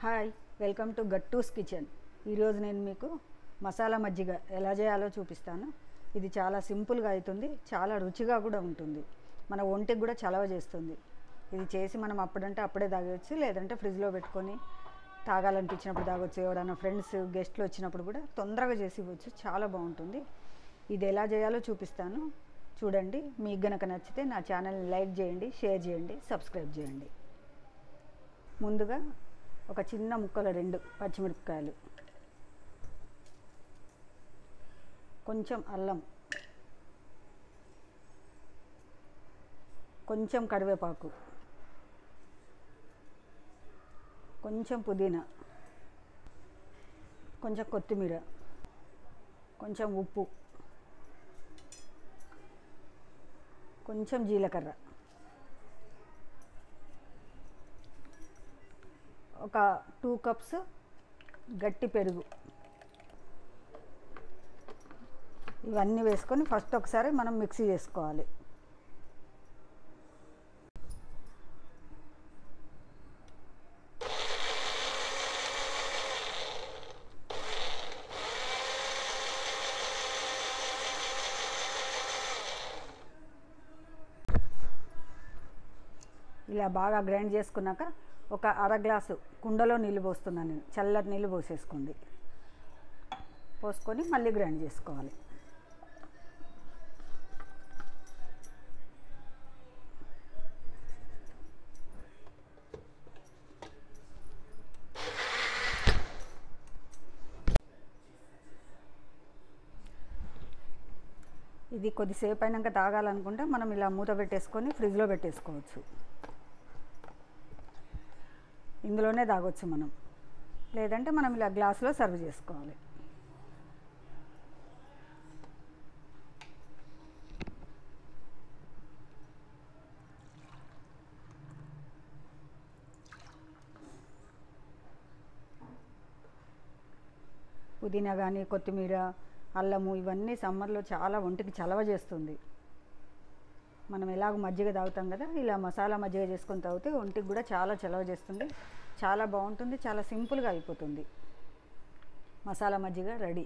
Hi, welcome to Gattu's kitchen. ఈరోజు నేను మీకు మసాలా మజ్జిగ ఎలా చేయాలో చూపిస్తాను. ఇది చాలా సింపుల్గా అవుతుంది, చాలా రుచిగా కూడా ఉంటుంది, మన ఒంటికి కూడా చలవ చేస్తుంది. ఇది చేసి మనం అప్పుడంటే అప్పుడే తాగవచ్చు, లేదంటే ఫ్రిడ్జ్లో పెట్టుకొని తాగాలనిపించినప్పుడు తాగొచ్చు. ఎవరైనా ఫ్రెండ్స్ గెస్ట్లు వచ్చినప్పుడు కూడా తొందరగా చేసి ఇవ్వచ్చు, చాలా బాగుంటుంది. ఇది ఎలా చేయాలో చూపిస్తాను, చూడండి. మీకు గనక నచ్చితే నా ఛానల్ని లైక్ చేయండి, షేర్ చేయండి, సబ్స్క్రైబ్ చేయండి. ముందుగా ఒక చిన్న ముక్కలు 2 పచ్చిమిరపకాయలు, కొంచెం అల్లం, కొంచెం కరివేపాకు, కొంచెం పుదీనా, కొంచెం కొత్తిమీర, కొంచెం ఉప్పు, కొంచెం జీలకర్ర, ఒక 2 కప్స్ గట్టి పెరుగు. ఇవన్నీ వేసుకొని ఫస్ట్ ఒకసారి మనం మిక్సీ చేసుకోవాలి. ఇలా బాగా గ్రైండ్ చేసుకున్నాక ఒక అర గ్లాసు కుండలో నీళ్ళు పోస్తున్నాను నేను. చల్లటి నీళ్ళు పోసేసుకోండి. పోసుకొని మళ్ళీ గ్రైండ్ చేసుకోవాలి. ఇది కొద్దిసేపు అయినాక తాగాలనుకుంటే మనం ఇలా మూత పెట్టేసుకొని ఫ్రిడ్జ్లో పెట్టేసుకోవచ్చు. ఇందులోనే తాగొచ్చు మనం, లేదంటే మనం ఇలా గ్లాసులో సర్వ్ చేసుకోవాలి. పుదీనా కానీ, కొత్తిమీర, అల్లము ఇవన్నీ సమ్మర్లో చాలా ఒంటికి చలవ చేస్తుంది. మనం ఎలాగో మజ్జిగ తాగుతాం కదా, ఇలా మసాలా మజ్జిగ చేసుకొని తాగితే ఒంటికి కూడా చాలా చలవ చేస్తుంది, చాలా బాగుంటుంది, చాలా సింపుల్గా అయిపోతుంది. మసాలా మజ్జిగ రెడీ.